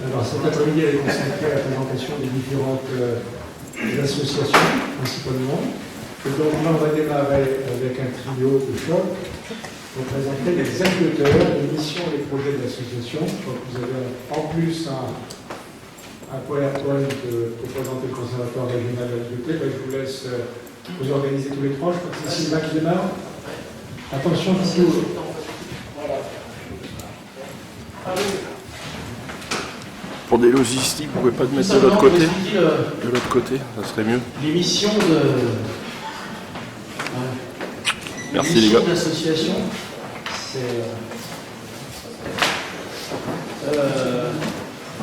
Alors cet après-midi elle est consacrée à la présentation des différentes associations, principalement. Et donc là on va démarrer avec un trio de choc pour présenter les agriculteurs, les missions et les projets de l'association. Donc vous avez en plus un PowerPoint pour présenter le Conservatoire régional de l'agriculture. Je vous laisse vous organiser tous les trois. Je crois que c'est Sylvain qui démarre. Attention, voilà. Pour des logistiques, vous ne pouvez pas te mettre de l'autre côté? De l'autre côté, ça serait mieux. Les missions de... Merci les gars. L'association, c'est...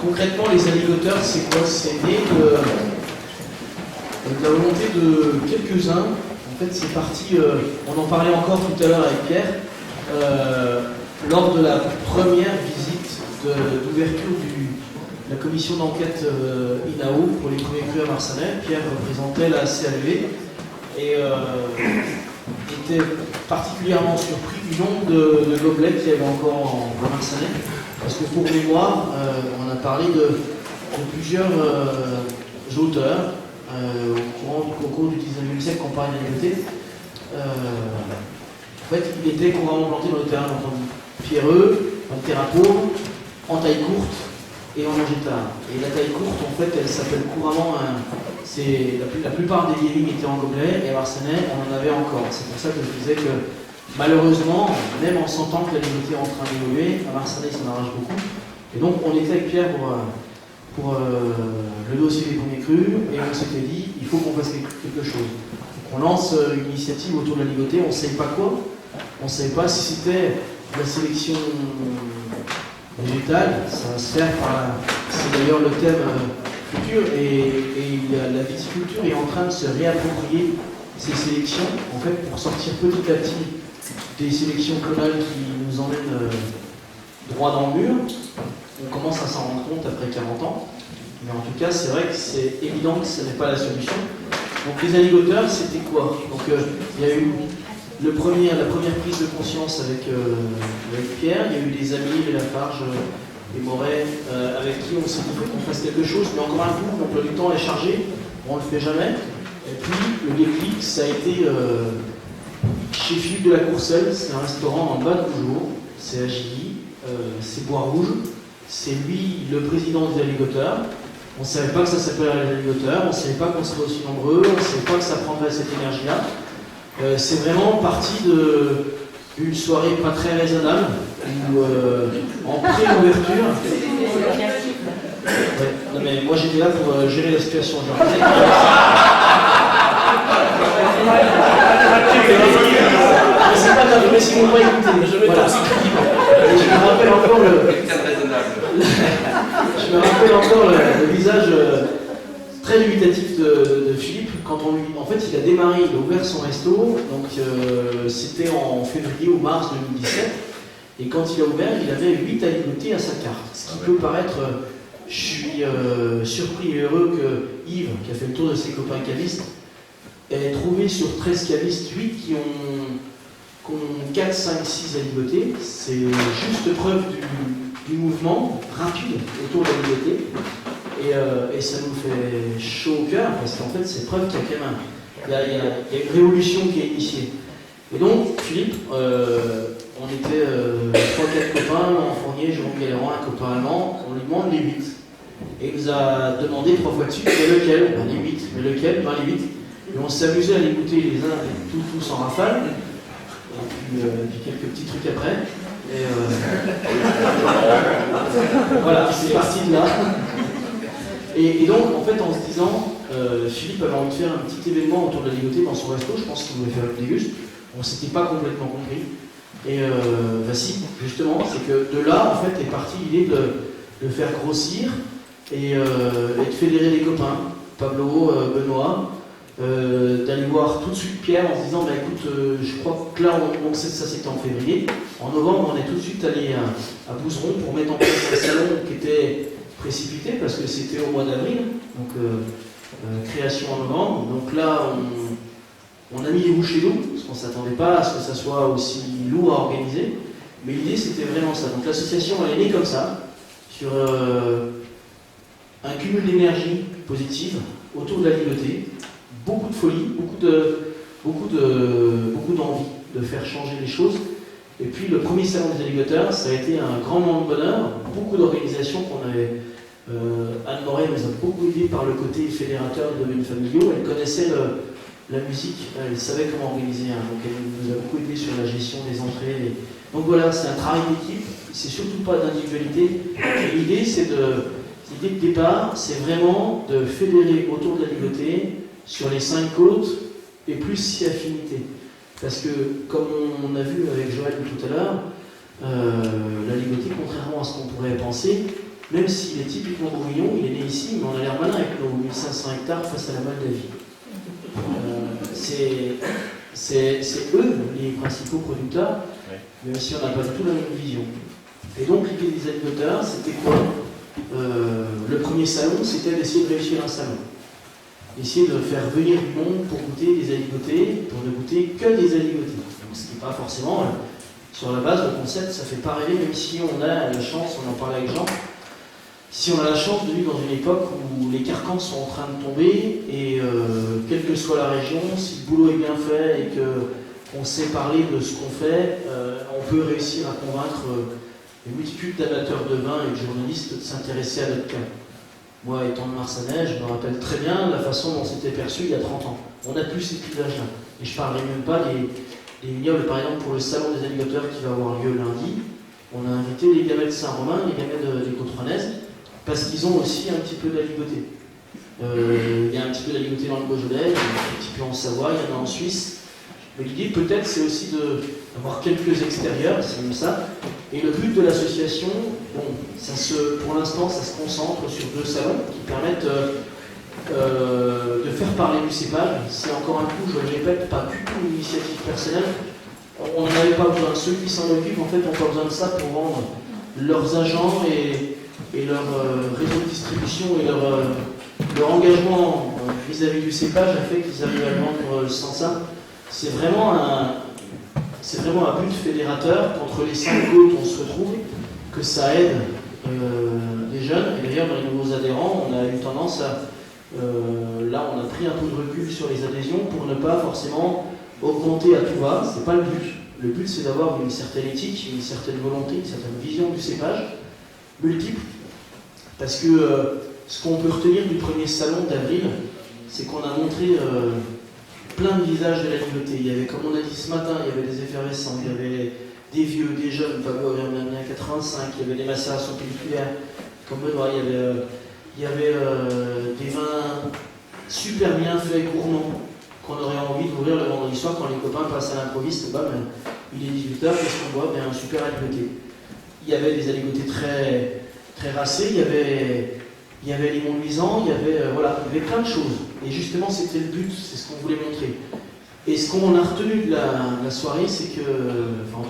concrètement, les agriculteurs, c'est quoi? C'est né de la volonté de quelques-uns. En fait, c'est parti, on en parlait encore tout à l'heure avec Pierre, lors de la première visite d'ouverture de la commission d'enquête INAO pour les premiers crus à Marsanais. Pierre représentait la CALV et était particulièrement surpris du nombre de gobelets qu'il y avait encore en Marsanais. Parce que pour mémoire, on a parlé de plusieurs auteurs au cours du 19e siècle comparé à l'agriculture. En fait, il était couramment planté dans le terrain, entendu, pierreux, en terrain pauvre, en taille courte et en angétard. Et la taille courte, en fait, elle s'appelle couramment la plupart des liévines étaient en gobelet, et à Marsanais, on en avait encore. C'est pour ça que je disais que, malheureusement, même en sentant que l'agriculture est en train d'évoluer, à Marsanais, ça m'arrache beaucoup. Et donc, on était avec Pierre pour le dossier des premiers crus, et on s'était dit, il faut qu'on fasse quelque chose. Donc, on lance une initiative autour de la ligotée, on ne savait pas quoi. On ne savait pas si c'était la sélection végétale, ça va se faire par c'est d'ailleurs le thème futur, et la viticulture est en train de se réapproprier ces sélections, en fait, pour sortir petit à petit des sélections clonales qui nous emmènent droit dans le mur. On commence à s'en rendre compte après 40 ans, mais en tout cas, c'est vrai que c'est évident que ce n'est pas la solution. Donc les agriculteurs, c'était quoi? Donc il y a eu la première prise de conscience avec Pierre, il y a eu des amis, les Lafarge et Moret, avec qui on s'est dit qu'on fasse quelque chose, mais encore un coup, l'emploi du temps est chargé, on ne le fait jamais. Et puis le déclic, ça a été chez Philippe de la Courcelle, c'est un restaurant en bas de Bougeot, c'est à Gilly, c'est Bois Rouge, c'est lui le président des agriculteurs. On ne savait pas que ça s'appellerait les agriculteurs, on ne savait pas qu'on serait aussi nombreux, on ne savait pas que ça prendrait cette énergie-là. C'est vraiment parti d'une soirée pas très raisonnable, où en pré-ouverture. Ouais, non mais moi j'étais là pour gérer la situation. C'est pas grave, mais si vous ne m'avez pas écouté, je vais voilà. Je me rappelle encore le visage très dubitatif de Philippe quand on lui... En fait, il a démarré, il a ouvert son resto, donc c'était en février ou mars 2017, et quand il a ouvert, il avait 8 agricultés à sa carte. Ce qui peut paraître... je suis surpris et heureux que Yves, qui a fait le tour de ses copains cavistes, ait trouvé sur 13 cavistes 8 qui ont 4, 5, 6 agricultés. C'est juste preuve du mouvement rapide autour de l'agriculté. Et ça nous fait chaud au cœur, parce qu'en fait, c'est preuve qu'il y a quand même il y a une révolution qui est initiée. Et donc, Philippe, on était 3-4 copains, Laurent Fournier, Jérôme Galérand, un copain allemand, on lui demande les 8. Et il nous a demandé 3 fois de suite, mais lequel? Ben, les 8. Mais lequel? Ben, les 8. Et on s'est amusé à l'écouter les uns tous en rafale, et puis quelques petits trucs après. Et voilà, c'est parti de là. Et donc, en fait, en se disant, Philippe avait envie de faire un petit événement autour de la ligotée dans son resto, je pense qu'il voulait faire une déguste, on ne s'était pas complètement compris. Et bah si, justement, c'est que de là, en fait, est partie l'idée de faire grossir et de fédérer les copains, Pablo, Benoît, d'aller voir tout de suite Pierre en se disant, bah écoute, je crois que là, ça c'était en février, en novembre, on est tout de suite allé à Bouzeron pour mettre en place un salon qui était précipité parce que c'était au mois d'avril, donc création en novembre. Donc là, on a mis les bouchées d'eau, parce qu'on ne s'attendait pas à ce que ça soit aussi lourd à organiser, mais l'idée c'était vraiment ça. Donc l'association elle est née comme ça. sur un cumul d'énergie positive autour de la ligoté, beaucoup de folie, beaucoup d'envie de faire changer les choses. Et puis le premier salon des agriculteurs, ça a été un grand moment de bonheur, beaucoup d'organisations qu'on avait. Anne Moret nous a beaucoup aidé par le côté fédérateur de domaines familiaux. Elle connaissait la musique, elle savait comment organiser, donc elle nous a beaucoup aidé sur la gestion des entrées. Donc voilà, c'est un travail d'équipe, c'est surtout pas d'individualité. L'idée, l'idée de départ, c'est vraiment de fédérer autour de la ligoté sur les 5 côtes et plus 6 affinités. Parce que, comme on a vu avec Joël tout à l'heure, la ligoté, contrairement à ce qu'on pourrait penser, même s'il est typiquement bourguignon, il est né ici, mais on a l'air malin avec nos 1500 hectares face à la Moldavie. C'est eux les principaux producteurs, même si on n'a pas du tout la même vision. Et donc l'idée des agriculteurs, c'était quoi? Le premier salon, c'était d'essayer de réussir un salon. D'essayer de faire venir du monde pour goûter des aligotés, pour ne goûter que des aligotés. Ce qui n'est pas forcément, sur la base, le concept, ça ne fait pas rêver, même si on a la chance, on en parlait avec Jean, si on a la chance de vivre dans une époque où les carcans sont en train de tomber, et quelle que soit la région, si le boulot est bien fait et qu'on sait parler de ce qu'on fait, on peut réussir à convaincre une multitude d'amateurs de vin et de journalistes de s'intéresser à notre cas. Moi, étant de Marsanais, je me rappelle très bien la façon dont c'était perçu il y a 30 ans. On n'a plus ces clivages-là. Et je ne parlerai même pas des vignobles, par exemple, pour le salon des agriculteurs qui va avoir lieu lundi. On a invité les gamets de Saint-Romain, les gamets des Côtes-Rouennaises, parce qu'ils ont aussi un petit peu d'aligoté. Il y a un petit peu d'aligoté dans le Beaujolais, il y en a un petit peu en Savoie, il y en a en Suisse. Mais l'idée, peut-être, c'est aussi d'avoir quelques extérieurs, c'est même ça. Et le but de l'association, bon, pour l'instant, ça se concentre sur 2 salons qui permettent de faire parler du cépage. C'est encore un coup, je le répète, pas du tout une initiative personnelle. On n'en avait pas besoin. Ceux qui s'en occupent, en fait, n'ont pas besoin de ça pour vendre leurs agents et leur réseau de distribution et leur engagement vis-à-vis du cépage a fait qu'ils arrivent à le vendre sans ça. C'est vraiment un but fédérateur qu'entre les 5 côtes on se retrouve, que ça aide les jeunes. Et d'ailleurs, dans les nouveaux adhérents, on a eu tendance à... là, on a pris un peu de recul sur les adhésions pour ne pas forcément augmenter à tout va. C'est pas le but. Le but, c'est d'avoir une certaine éthique, une certaine volonté, une certaine vision du cépage, multiple. Parce que ce qu'on peut retenir du premier salon d'avril, c'est qu'on a montré plein de visages de la ligoté. Il y avait, comme on a dit ce matin, il y avait des effervescents, il y avait des vieux, des jeunes, Pablo avait amené à 85, il y avait des macérations pelliculaires, comme Benoît, il y avait des vins super bien faits, gourmands, qu'on aurait envie d'ouvrir le vendredi soir quand les copains passent à l'improviste. Bah, il est 18h, qu'est-ce qu'on boit? Un super aligoté. Il y avait des aligotés très, très racés, il y avait les Montluisants, il y avait plein de choses. Et justement, c'était le but, c'est ce qu'on voulait montrer. Et ce qu'on a retenu de la soirée, c'est que, enfin en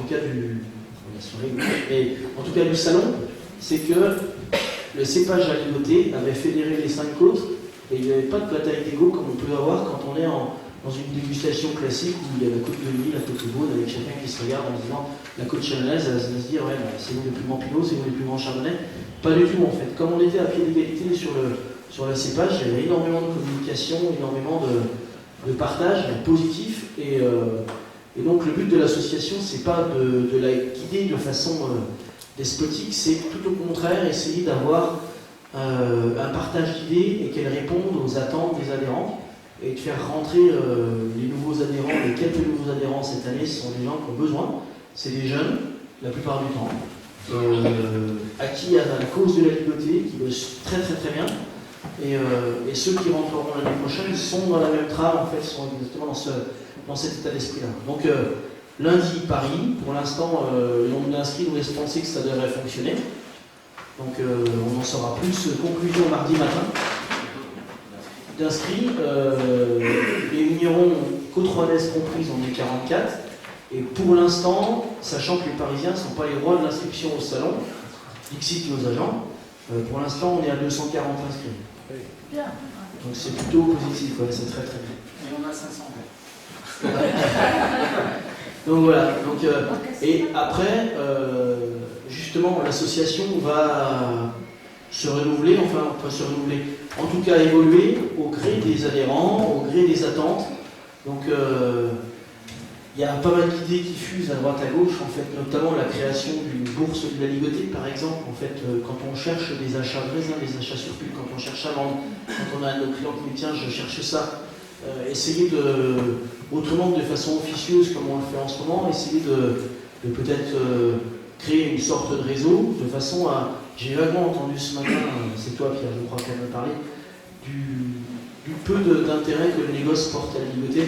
tout cas du salon, c'est que le cépage à ligoté avait fédéré les 5 côtes, et il n'y avait pas de bataille d'ego comme on peut avoir quand on est dans une dégustation classique où il y a la côte de Nuit, la côte de Beaune, avec chacun qui se regarde en disant la côte chalonnaise, elle va se dire ouais, c'est vous les plus grands Pinot, c'est vous les plus grands Chardonnay. Pas du tout en fait. Comme on était à pied d'égalité sur le cépage, il y avait énormément de communication, énormément de partage positif. Et donc le but de l'association, c'est pas de la guider de façon despotique, c'est tout au contraire essayer d'avoir un partage d'idées et qu'elles répondent aux attentes des adhérents et de faire rentrer les nouveaux adhérents, les quelques nouveaux adhérents cette année, ce sont des gens qui ont besoin, c'est des jeunes, la plupart du temps, acquis à la cause de la ligoté, qui bossent très très très bien, et ceux qui rentreront l'année prochaine sont dans la même trame, en fait, sont exactement dans cet état d'esprit-là. Donc lundi, Paris, pour l'instant, le nombre d'inscrits nous laisse penser que ça devrait fonctionner. Donc on en saura plus, conclusion mardi matin. D'inscrits, les vignerons côte-rouennaises comprises, on est 44. Et pour l'instant, sachant que les Parisiens ne sont pas les rois de l'inscription au salon, dixit nos agents, pour l'instant on est à 240 inscrits. Bien. Donc c'est plutôt positif, ouais, c'est très très bien. Et on a 500. Donc voilà, et après, juste justement l'association va se renouveler, enfin pas se renouveler, en tout cas évoluer au gré des adhérents, au gré des attentes. Donc il y a pas mal d'idées qui fusent à droite à gauche, en fait, notamment la création d'une bourse de la ligotée, par exemple. En fait, quand on cherche des achats de raisins, des achats surplus, quand on cherche à vendre, quand on a un de nos clients qui dit tiens, je cherche ça, essayer de, autrement que de façon officieuse, comme on le fait en ce moment, essayer de peut-être créer une sorte de réseau, de façon à... J'ai vaguement entendu ce matin, c'est toi Pierre, je crois qu'elle me parlait, du peu d'intérêt que le négoce porte à la ligotée.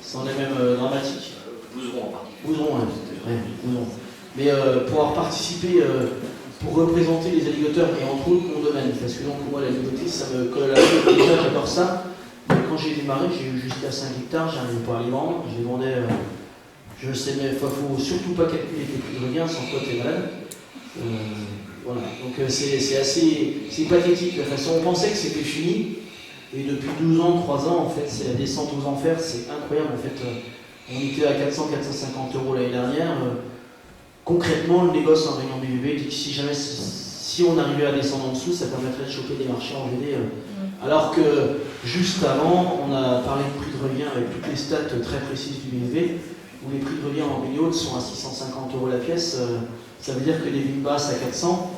C'en est même dramatique. Bouzeron en particulier. Bouzeron, ouais, Bouzeron. Mais pouvoir participer, pour représenter les alligators, et entre autres mon domaine, parce que donc moi la ligotée, ça me colle à la peau. Déjà j'adore ça. Mais quand j'ai démarré, j'ai eu jusqu'à 5 hectares, j'arrivais pas à les vendre, je les vendais, je sais, mais il faut surtout pas calculer tes prix de revient, sans quoi t'es malade. Voilà, donc c'est assez, c'est pathétique la façon, on pensait que c'était fini, et depuis 12 ans, 3 ans, en fait, c'est la descente aux enfers, c'est incroyable, en fait, on était à 400-450 € l'année dernière, concrètement, le négoce en réunion BVB dit que si jamais, si on arrivait à descendre en dessous, ça permettrait de choper des marchés en VD, alors que, juste avant, on a parlé de prix de revient avec toutes les stats très précises du BVB, où les prix de revient en vignoble sont à 650 € la pièce, ça veut dire que les vignes basses à 400,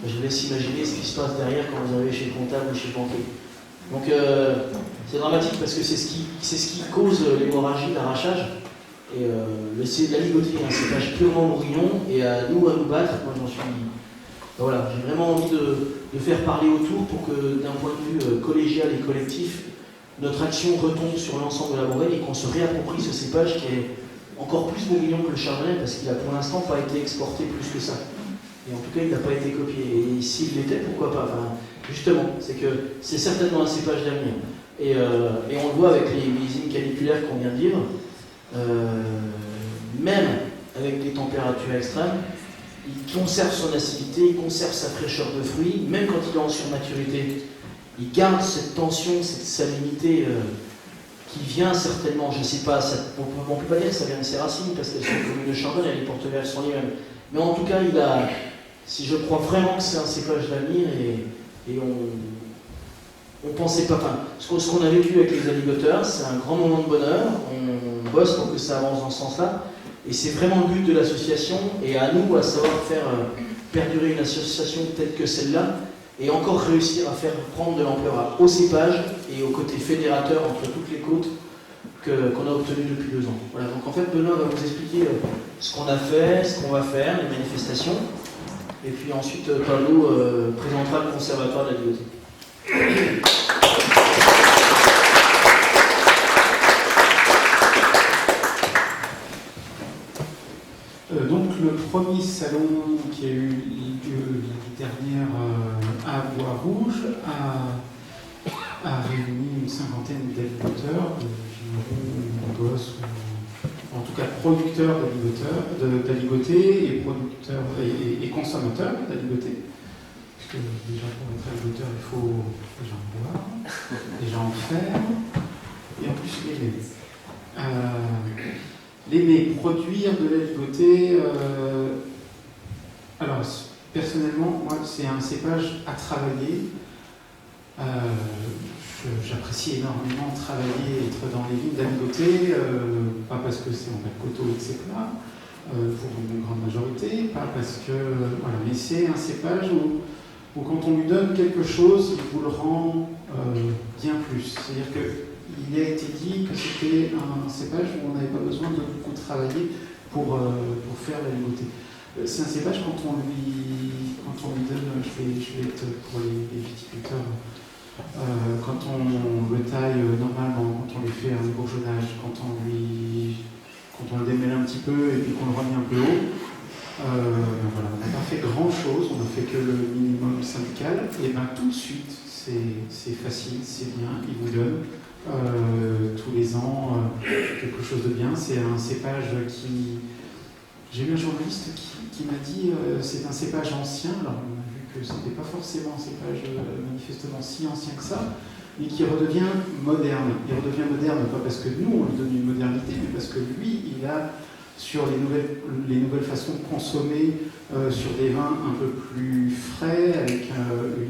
je vous laisse imaginer ce qui se passe derrière quand vous arrivez chez le comptable ou chez le banquier. Donc c'est dramatique parce que c'est ce qui cause l'hémorragie, l'arrachage. Et la ligotée est un cépage purement bourguignon, et à nous battre, moi j'en suis... Voilà, j'ai vraiment envie de faire parler autour pour que d'un point de vue collégial et collectif, notre action retombe sur l'ensemble de la Bourgogne et qu'on se réapproprie ce cépage qui est encore plus bourguignon que le chardonnay parce qu'il n'a pour l'instant pas été exporté plus que ça. Et en tout cas, il n'a pas été copié. Et s'il l'était, pourquoi pas? Enfin, justement, c'est que c'est certainement un cépage d'avenir. Et on le voit avec les millésimes caniculaires qu'on vient de vivre, même avec les températures extrêmes, il conserve son acidité, il conserve sa fraîcheur de fruits, même quand il est en surmaturité. Il garde cette tension, cette salinité qui vient certainement, je ne sais pas, on ne peut pas dire que ça vient de ses racines, parce qu'elles sont comme le chardonnay, les porte-verres sont les mêmes. Mais en tout cas, si je crois vraiment que c'est un cépage d'avenir, et on pensait pas, enfin, ce qu'on a vécu avec les alligators, c'est un grand moment de bonheur, on bosse pour que ça avance dans ce sens-là, et c'est vraiment le but de l'association, et à nous, à savoir faire perdurer une association telle que celle-là, et encore réussir à faire prendre de l'ampleur au cépage et au côté fédérateur entre toutes les côtes qu'on a obtenu depuis 2 ans. Voilà, donc en fait Benoît va vous expliquer ce qu'on a fait, ce qu'on va faire, les manifestations, et puis ensuite Pablo présentera le conservatoire de la ligotée. Donc le premier salon qui a eu lieu l'année dernière à Bois-Rouge a réuni une cinquantaine d'agriculteurs, vignerons, gosses, en tout cas producteurs d'aligoté et producteurs et consommateurs d'aligoté. Parce que déjà pour être agriculteur, il faut déjà en boire, déjà en faire, et en plus l'aimer, produire de la ligotée. Alors, personnellement, moi, c'est un cépage à travailler. J'apprécie énormément travailler, être dans les vignes d'aligoté, pas parce que c'est en bas de coteau et que c'est plat, pour une grande majorité, pas parce que. Voilà, mais c'est un cépage où quand on lui donne quelque chose, il vous le rend bien plus. C'est-à-dire qu'il a été dit que c'était un cépage où on n'avait pas besoin de beaucoup travailler pour faire la ligotée. C'est un cépage quand on lui donne, je vais être pour les viticulteurs, quand on le taille normalement, quand on lui fait un bourgeonnage, quand on le démêle un petit peu et puis qu'on le remet un peu haut, voilà, on n'a pas fait grand chose, on n'a fait que le minimum syndical, et bien tout de suite c'est facile, c'est bien, il vous donne tous les ans quelque chose de bien. C'est un cépage qui... J'ai eu un journaliste qui m'a dit c'est un cépage ancien, alors on a vu que ce n'était pas forcément un cépage manifestement si ancien que ça, mais qui redevient moderne. Il redevient moderne pas parce que nous on lui donne une modernité, mais parce que lui il a sur les nouvelles façons de consommer sur des vins un peu plus frais, avec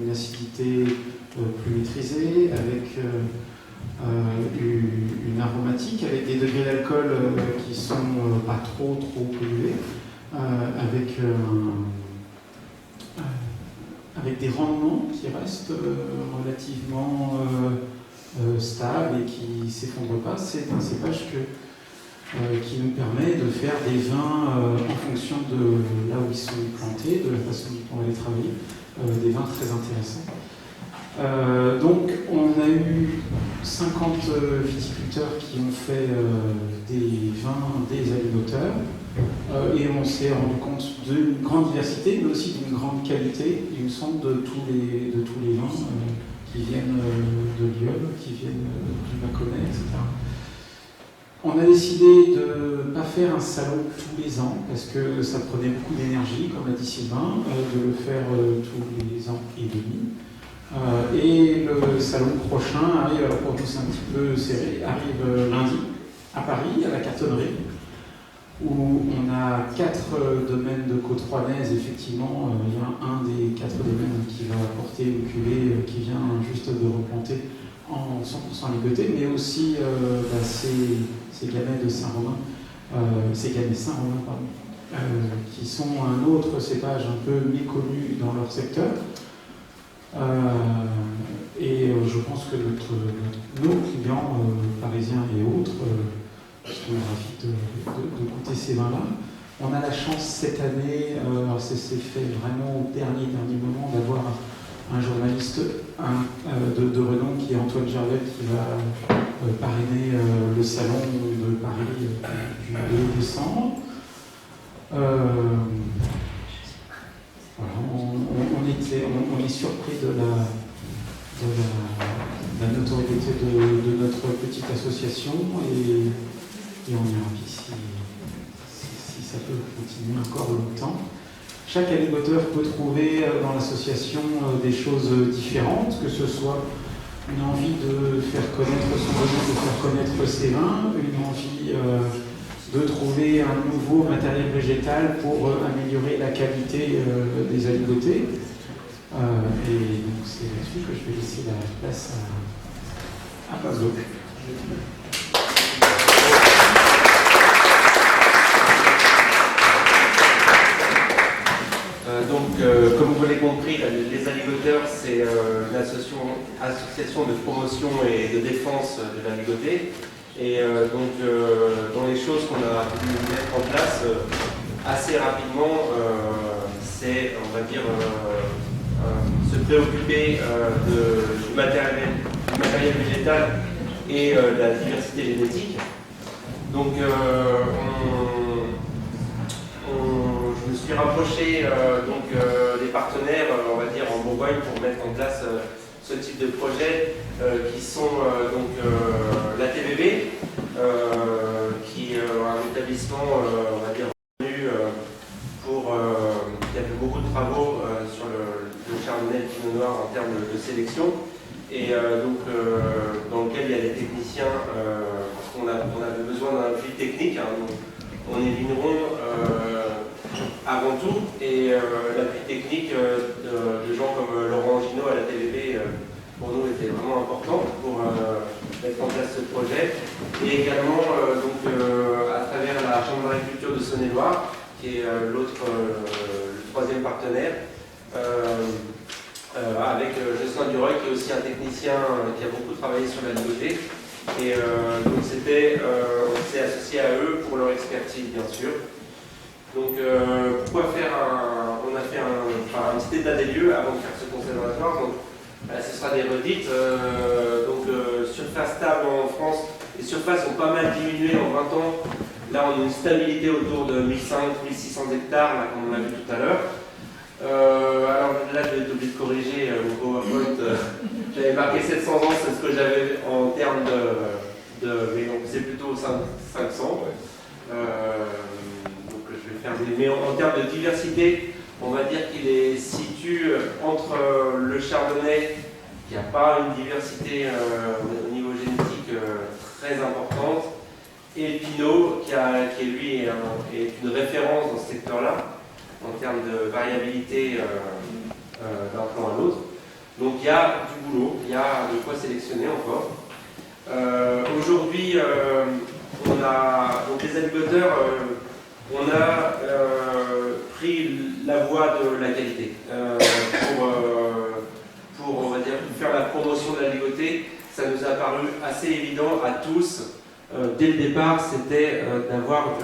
une acidité plus maîtrisée, avec une aromatique, avec des degrés d'alcool qui sont pas trop élevés, avec des rendements qui restent relativement stables et qui ne s'effondrent pas. C'est un cépage qui nous permet de faire des vins en fonction de là où ils sont plantés, de la façon dont on va les travailler, des vins très intéressants. Donc on a eu 50 viticulteurs qui ont fait des vins des agriculteurs et on s'est rendu compte d'une grande diversité mais aussi d'une grande qualité, il me semble, de tous les vins qui viennent de Lyon, qui viennent du Mâconnais, etc. On a décidé de ne pas faire un salon tous les ans parce que ça prenait beaucoup d'énergie, comme l'a dit Sylvain, de le faire tous les ans et demi. Et le salon prochain arrive, alors pour nous c'est un petit peu serré, arrive lundi à Paris, à la Cartonnerie, où on a 4 domaines de côte rouennaise. Effectivement, il y a un des 4 domaines qui va apporter une cuvée qui vient juste de replanter en 100% ligoté, mais aussi ces gamets de Saint-Romain, ces gamets Saint-Romain, pardon, qui sont un autre cépage un peu méconnu dans leur secteur. Je pense que nos clients parisiens et autres sont ravis de goûter ces vins-là. On a la chance cette année, alors c'est fait vraiment au dernier moment, d'avoir un journaliste de renom qui est Antoine Gervais, qui va parrainer le salon de Paris du 2 décembre. Voilà, on est surpris de la notoriété de notre petite association et on est ravis si ça peut continuer encore longtemps. Chaque agriculteur peut trouver dans l'association des choses différentes, que ce soit une envie de faire connaître son produit, de faire connaître ses vins, une envie de trouver un nouveau matériel végétal pour améliorer la qualité des aligotés. Et donc c'est là-dessus que je vais laisser la place à Pablo. Comme vous l'avez compris, les Aligoteurs, c'est une association de promotion et de défense de la ligotée. Et dans les choses qu'on a pu mettre en place assez rapidement, c'est, on va dire, se préoccuper du matériel végétal et de la diversité génétique. Donc, je me suis rapproché des partenaires, on va dire, en Bourgogne pour mettre en place ce type de projet qui sont la TVB, qui est un établissement, on va dire, connu qui a fait beaucoup de travaux sur le chardonnay et le pinot noir en termes de sélection, et dans lequel il y a des techniciens, parce qu'on avait besoin d'un appui technique, hein, donc on est vigneron avant tout, et l'appui technique de gens comme Laurent Gino à la TVB pour nous était vraiment important pour mettre en place ce projet, et également à travers la Chambre d'agriculture de Saône-et-Loire, qui est le troisième partenaire, avec Jocelyn Dureuil, qui est aussi un technicien qui a beaucoup travaillé sur la ligotée. Et donc on s'est associé à eux pour leur expertise, bien sûr. Donc pourquoi on a fait un petit état des lieux avant de faire ce conservatoire. Donc ce sera des redites. Surface stable en France, les surfaces ont pas mal diminué en 20 ans. Là on a une stabilité autour de 1500-1600 hectares, là, comme on l'a vu tout à l'heure. Alors là je vais oublier de corriger mon PowerPoint. J'avais marqué 700 ans, c'est ce que j'avais en termes mais donc c'est plutôt 500. Donc je vais faire mais en termes de diversité, on va dire qu'il est situé entre le chardonnay, qui n'a pas une diversité au niveau génétique très importante, et le pinot, qui lui est une référence dans ce secteur-là. en termes de variabilité d'un plan à l'autre. Donc il y a du boulot, il y a de quoi sélectionner encore. Aujourd'hui, on a donc les agriculteurs, on a pris la voie de la qualité pour on va dire faire la promotion de la ligoté. Ça nous a paru assez évident à tous. Dès le départ, c'était d'avoir.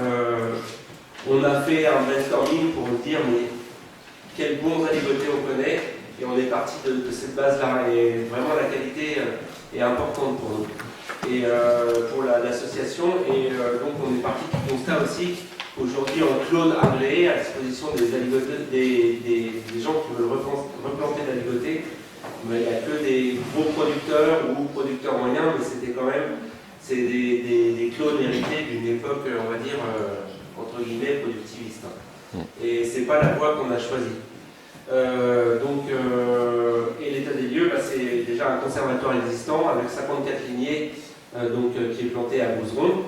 On a fait un brainstorming pour dire mais quels bons aligotés on connaît, et on est parti de cette base-là. Et vraiment la qualité est importante pour nous et pour l'association. Et donc on est parti du constat aussi. Aujourd'hui, on clone agréé à disposition des aligotés, des gens qui veulent replanter de l'aligoté. Mais il n'y a que des gros producteurs ou producteurs moyens, mais c'était quand même des clones hérités d'une époque, on va dire, entre guillemets, productiviste. Et c'est pas la voie qu'on a choisie. Et l'état des lieux, c'est déjà un conservatoire existant avec 54 lignées qui est planté à Bouzeron.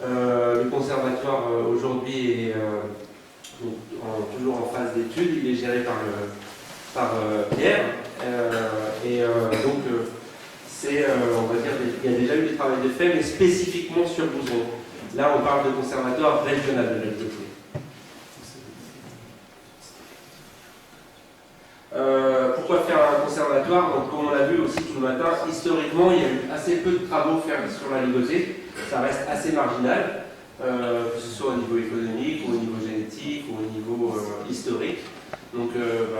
Le conservatoire aujourd'hui est toujours en phase d'étude, il est géré par Pierre. On va dire, il y a déjà eu des travaux de fait, mais spécifiquement sur Bouzeron. Là, on parle de conservatoire régional de l'aligoté. Pourquoi faire un conservatoire? Donc, comme on l'a vu aussi tout le matin, historiquement, il y a eu assez peu de travaux faits sur la ligoté. Ça reste assez marginal, que ce soit au niveau économique, ou au niveau génétique, ou au niveau historique. Donc,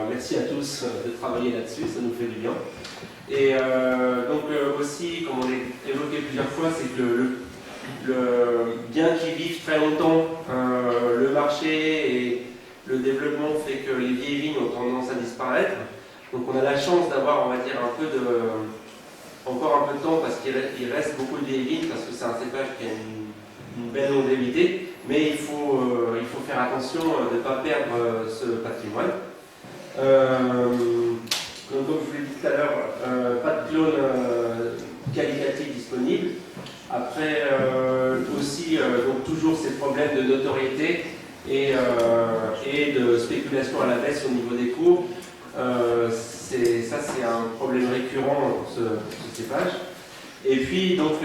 merci à tous de travailler là-dessus, ça nous fait du bien. Et aussi, comme on l'a évoqué plusieurs fois, c'est que bien qu'ils vivent très longtemps, le marché et le développement fait que les vieilles vignes ont tendance à disparaître. Donc on a la chance d'avoir, on va dire, encore un peu de temps, parce qu'il reste beaucoup de vieilles vignes, parce que c'est un cépage qui a une belle longévité, mais il faut faire attention de ne pas perdre ce patrimoine. Donc, comme je vous l'ai dit tout à l'heure, pas de clone qualitatif disponible. Après, aussi, donc toujours ces problèmes de notoriété et de spéculation à la baisse au niveau des cours. C'est un problème récurrent dans ce cépage. Et puis, donc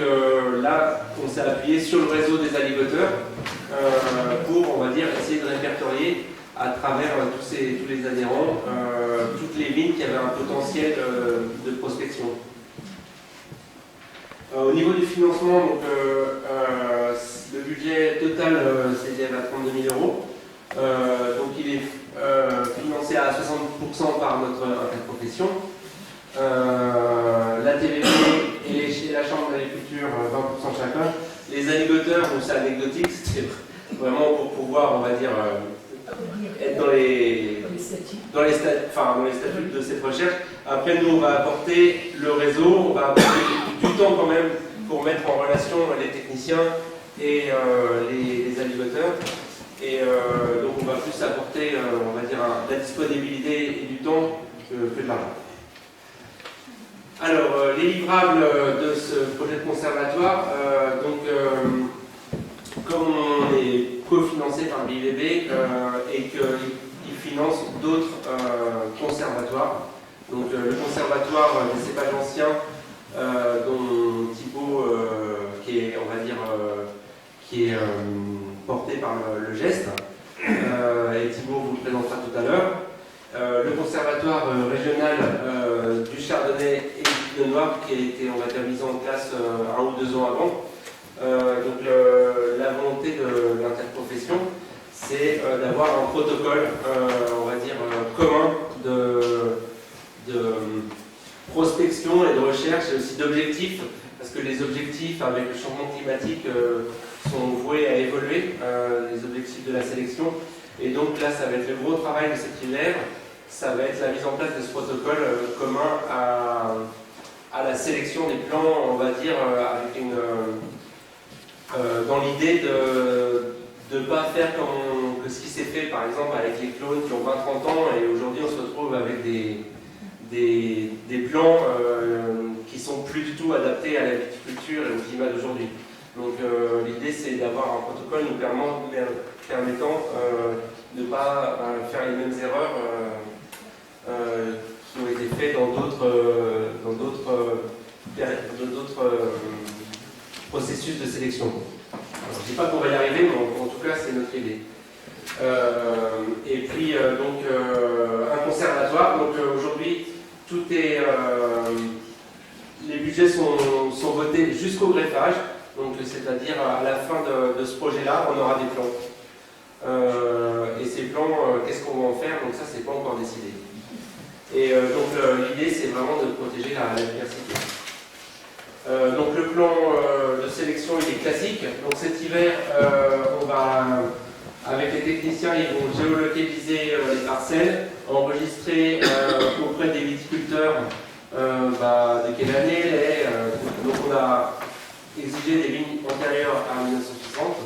là, on s'est appuyé sur le réseau des aligoteurs pour, on va dire, essayer de répertorier à travers tous les adhérents, toutes les vignes qui avaient un potentiel de prospection. Au niveau du financement, donc, le budget total s'élève à 32 000 €. Donc il est financé à 60% par notre interprofession. La TVP et la Chambre d'agriculture, 20% chacun. Les aligoteurs, donc c'est anecdotique, c'était vraiment pour pouvoir, on va dire, être dans les statuts de cette recherche. Après, nous, on va apporter le réseau, on va apporter du temps quand même pour mettre en relation les techniciens et les aligoteurs. Et donc, on va plus apporter, on va dire, la disponibilité et du temps que de l'argent. Alors, les livrables de ce projet de conservatoire, comme on est cofinancé par le BIVB et qu'il finance d'autres conservatoires. Donc le conservatoire des cépages anciens, dont Thibaut, qui est, on va dire, porté par le geste, et Thibaut vous le présentera tout à l'heure. Le conservatoire régional du Chardonnay et du Pinot Noir, qui a été, on va dire, mis en place 1 ou 2 ans avant. Donc la volonté de l'interprofession, c'est d'avoir un protocole, on va dire, commun de prospection et de recherche, et aussi d'objectifs, parce que les objectifs avec le changement climatique sont voués à évoluer, les objectifs de la sélection. Et donc là, ça va être le gros travail de cette hiver, ça va être la mise en place de ce protocole commun à la sélection des plants, on va dire, avec dans l'idée de ne pas faire que ce qui s'est fait par exemple avec les clones qui ont 20-30 ans, et aujourd'hui on se retrouve avec des plants qui sont plus du tout adaptés à la viticulture et au climat d'aujourd'hui. Donc l'idée l'idée c'est d'avoir un protocole nous permettant de ne pas faire les mêmes erreurs qui ont été faites dans d'autres processus de sélection. Alors, je ne dis pas qu'on va y arriver, mais en tout cas c'est notre idée. Et puis un conservatoire. Donc aujourd'hui tout est les budgets sont votés jusqu'au greffage, donc c'est-à-dire à la fin de ce projet-là, on aura des plans. Et ces plans, qu'est-ce qu'on va en faire? Donc ça, c'est pas encore décidé. Et donc l'idée, c'est vraiment de protéger la diversité. Donc le plan de sélection, il est classique. Donc cet hiver, on va, avec les techniciens, ils vont géolocaliser les parcelles, enregistrer auprès des viticulteurs de quelle année elle est. Donc on a exigé des lignes antérieures à 1960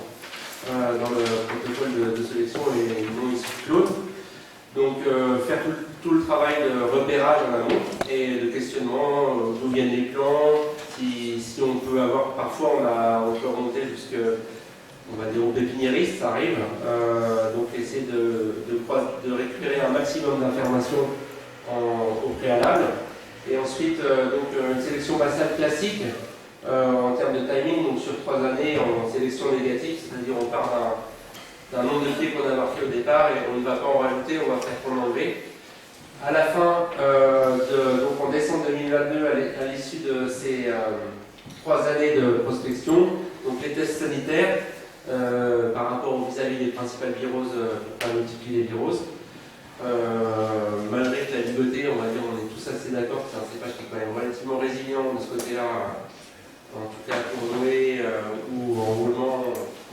dans le protocole de sélection et non issus de Claude. Donc faire tout le travail de repérage en amont et de questionnement, d'où viennent les plans, si on peut avoir, parfois on peut remonter jusqu'à, on va dire, au pépiniériste, ça arrive, donc essayer de récupérer un maximum d'informations au préalable. Et ensuite, donc, une sélection bassale classique en termes de timing, donc sur 3 années en sélection négative, c'est-à-dire on part d'un nombre de pieds qu'on a marqué au départ et on ne va pas en rajouter, on va faire qu'on enlever. À la fin, donc en décembre 2022, à l'issue de ces 3 années de prospection, donc les tests sanitaires par rapport vis-à-vis des principales viroses, pour pas multiplier les viroses. Malgré que la ligotée, on va dire, on est tous assez d'accord que c'est un cépage qui est quand même relativement résilient de ce côté-là, en tout cas pour Noé ou en roulement,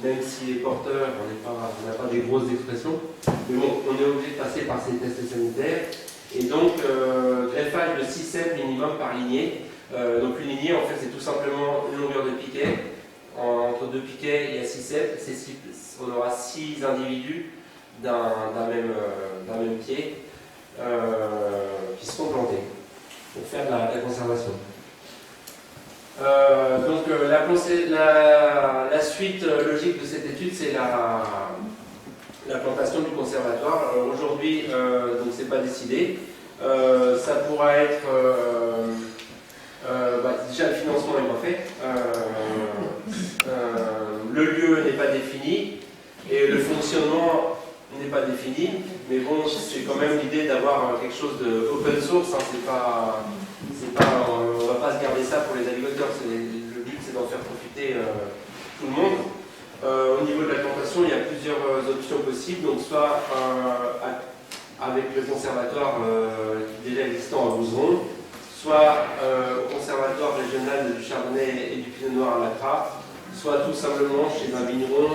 même si les porteurs, on n'a pas des grosses expressions. Mais bon, on est obligé de passer par ces tests sanitaires. Et donc, greffage de 6 cèpes minimum par lignée. Donc une lignée, en fait, c'est tout simplement une longueur de piquet. Entre 2 piquets, il y a 6 cèpes. On aura 6 individus d'un même pied qui seront plantés pour faire de la conservation. Donc la suite logique de cette étude, c'est la plantation du conservatoire. Aujourd'hui, donc c'est pas décidé. Ça pourra être déjà le financement n'est pas fait. Le lieu n'est pas défini et le fonctionnement n'est pas défini, mais bon, c'est quand même l'idée d'avoir quelque chose de open source. Hein, on va pas se garder ça pour les navigateurs. Le but, c'est d'en faire profiter tout le monde. Au niveau de la plantation, il y a plusieurs options possibles. Donc, soit avec le conservatoire déjà existant à Bouzeron, soit au conservatoire régional du Chardonnay et du Pinot Noir à Lacra, soit tout simplement chez un vigneron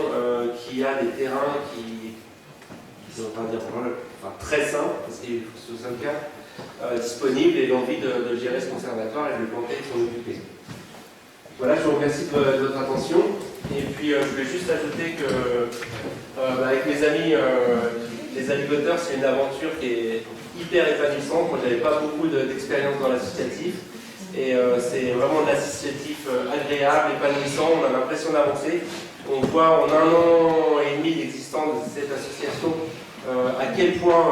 qui a des terrains qui sont très sains, parce qu'il faut que ce soit le cas, disponibles et l'envie de gérer ce conservatoire et de le planter et de s'en occuper. Voilà, je vous remercie de votre attention. Et puis je voulais juste ajouter que avec mes amis, les agriculteurs, c'est une aventure qui est hyper épanouissante. Moi, j'avais pas beaucoup d'expérience dans l'associatif. Et c'est vraiment de l'associatif agréable, épanouissant. On a l'impression d'avancer. On voit en 1 an et demi d'existence de cette association à quel point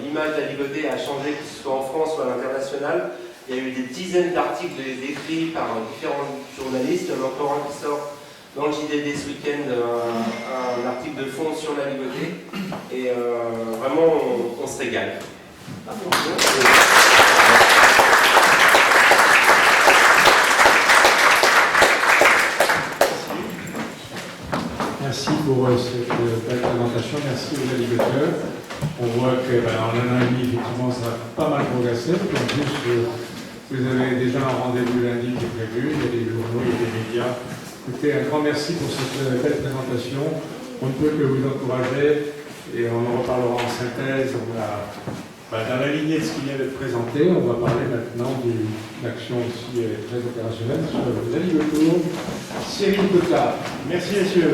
l'image de la ligotée a changé, que ce soit en France ou à l'international. Il y a eu des dizaines d'articles écrits par différents journalistes. Il y en a encore un qui sort dans le JDD ce week-end, un article de fond sur la ligotée. Et vraiment, on se régale. Merci pour cette belle présentation, merci aux agriculteurs. On voit qu'en 1 an et demi, effectivement, ça a pas mal progressé. En plus, vous avez déjà un rendez-vous lundi qui est prévu, il y a des journaux, il y a des médias. Écoutez, un grand merci pour cette belle présentation. On ne peut que vous encourager et on en reparlera en synthèse. Dans la lignée de ce qui vient d'être présenté, on va parler maintenant d'une action aussi très opérationnelle sur la ligne de tour. Cyril Cottard. Merci, messieurs.